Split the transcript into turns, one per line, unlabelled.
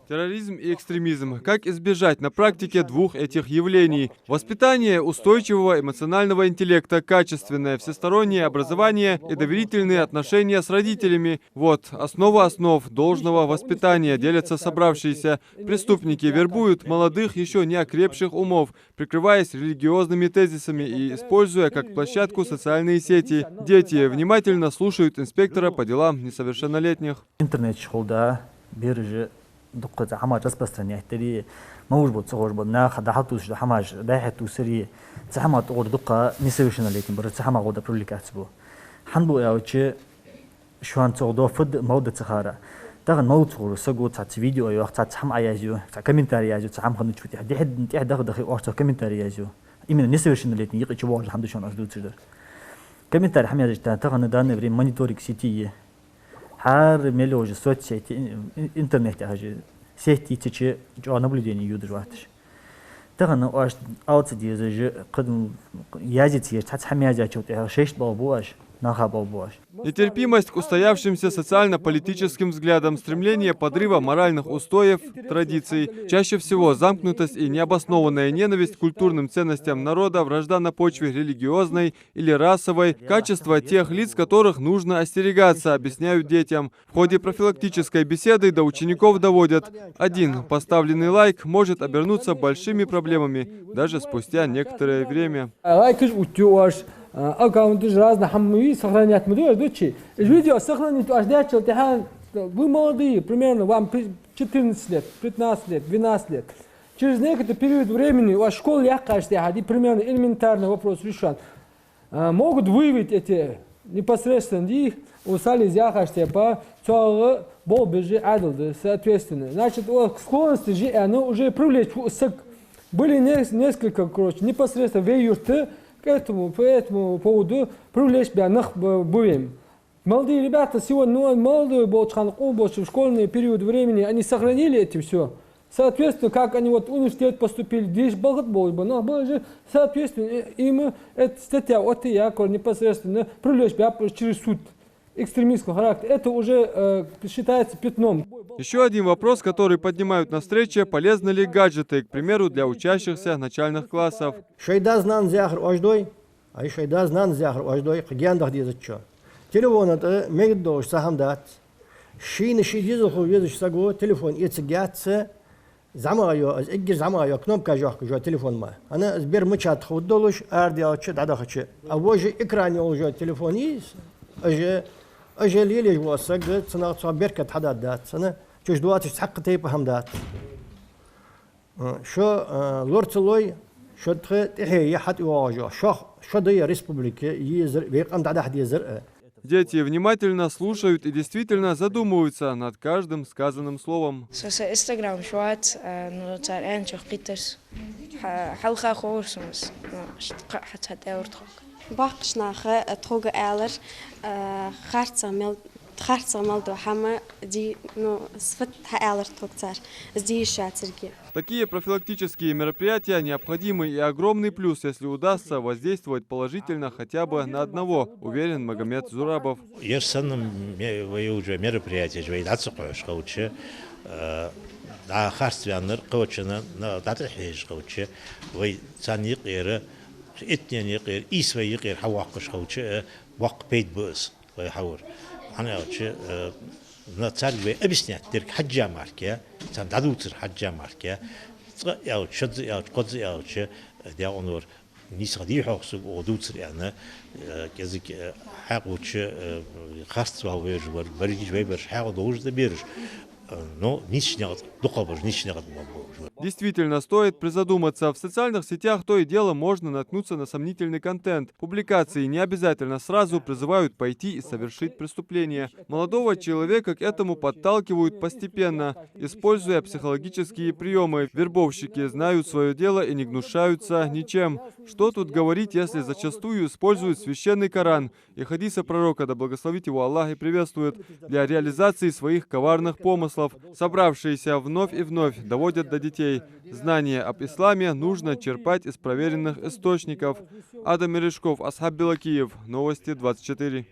Терроризм и экстремизм. Как избежать на практике двух этих явлений? Воспитание устойчивого эмоционального интеллекта, качественное всестороннее образование и доверительные отношения с родителями. Вот основа основ должного воспитания, делятся собравшиеся. Преступники вербуют молодых, еще не окрепших умов, прикрываясь религиозными тезисами и используя как площадку социальные сети. Дети внимательно слушают инспектора по делам несовершеннолетних.
دقة حماج распространять تري موج بود صغور بود نه خداحتوش ده حماج ده حتو سري تحما تقول دقة نسويشناليتين برا تحما قودا بروليكات بو حنبو ياوتشي شوان تقولو فد مودة تخارا دغن مود صغور سقو تاع فيديو أي وقت تحم عيازيو تاع كومنتاري يازيو تحم خدنا تشوتي حد حد دغ دخي أورتا كومنتاري يازيو إيمن نسويشناليتين يقي تشوفوا الحمد شلون أصدو تشدر كومنتاري حم يازيو تاع دان بري مونيتورينج سيتي هر ملوج صوت سيتي интернет هاجي سيتي تيجي جو наблюдение يودر وقتش تغنى واش اوت دي زي قدم ياجي تحم ياجي تشوت شيش بابواش ناخا بابواش.
Нетерпимость к устоявшимся социально-политическим взглядам, стремление подрыва моральных устоев, традиций, чаще всего замкнутость и необоснованная ненависть к культурным ценностям народа, вражда на почве религиозной или расовой, качества тех лиц, которых нужно остерегаться, объясняют детям. В ходе профилактической беседы до учеников доводят: один поставленный лайк может обернуться большими проблемами, даже спустя некоторое время.
аккаунты разные хаммы сохранять мы дочи видео сохранить аж дальше вы молодые примерно вам 14 лет 15 лет 12 лет через некоторый период времени у вас школа якашься хади примерно элементарный вопрос решен могут выявить эти непосредственно их усали якашься по целого болбежи адалды соответственно значит склонности же оно уже привлечь были несколько короче непосредственно веюрты по этому поводу привлечь бянах будем. Молодые ребята сегодня, молодой болчхан, в школьный период времени, они сохранили это все. Соответственно, как они вот в университет поступили, здесь богат был бы, но было же, соответственно, им эта статья, вот я непосредственно привлечь через суд экстремистского характера. Это уже считается пятном.
Еще один вопрос, который поднимают на встрече: полезны ли гаджеты, к примеру, для учащихся начальных классов.
Телефон это мегдош сахамдат. Шин шидизу хувезуш саго телефон ецгятся. Замаю, игр замаю, кнопка жахка жо телефон ма. Она сбер мчат ходолуш ардиаче дадахче. А воже экране уже телефон есть. أجل يلي جوا السجل سنة صابير كتحدد دات سنة شو دواتش تحقق تيب هم دات شو لورتلوي شو تخي يحد يواجه شو ضي республики يزر بيقام دعدا حد يزر.
Дети внимательно слушают и действительно задумываются над каждым сказанным словом.
Instagram шуат, ну цар энчох питерс, халха хорсумс,
باقشناخه تروج آلر خارطة ملدو حما دي ну сфат آلر токцар здесь шатырги.
Такие профилактические мероприятия необходимы и огромный плюс, если удастся воздействовать положительно хотя бы на одного, уверен Магомед Зурабов.
мероприятия да харствяннер коучена на датахеш коуче вы цаник эра اتنين يقير إيسوا يقير حواقش خوتش وق بيت بوس ويحور أنا أوتش نتصل بأبسنيات ترك حجة ماركيا تام دادوتر حجة ماركيا يا شد يا قد يا أوتش ديا أنور نيس غدي حوسك ودوتر يعني كذا حقوتش خاص وهو يجبر بريج ويبر حاجة دوج دبيرش но
Действительно, стоит призадуматься. В социальных сетях то и дело можно наткнуться на сомнительный контент. Публикации не обязательно сразу призывают пойти и совершить преступление. Молодого человека к этому подталкивают постепенно, используя психологические приемы. Вербовщики знают свое дело и не гнушаются ничем. Что тут говорить, если зачастую используют священный Коран и хадисы пророка, да благословит его Аллах и приветствует, для реализации своих коварных помыслов. Собравшиеся вновь и вновь доводят до детей: знания об исламе нужно черпать из проверенных источников. Адам Мережков, Асхаб Белакиев, Новости 24.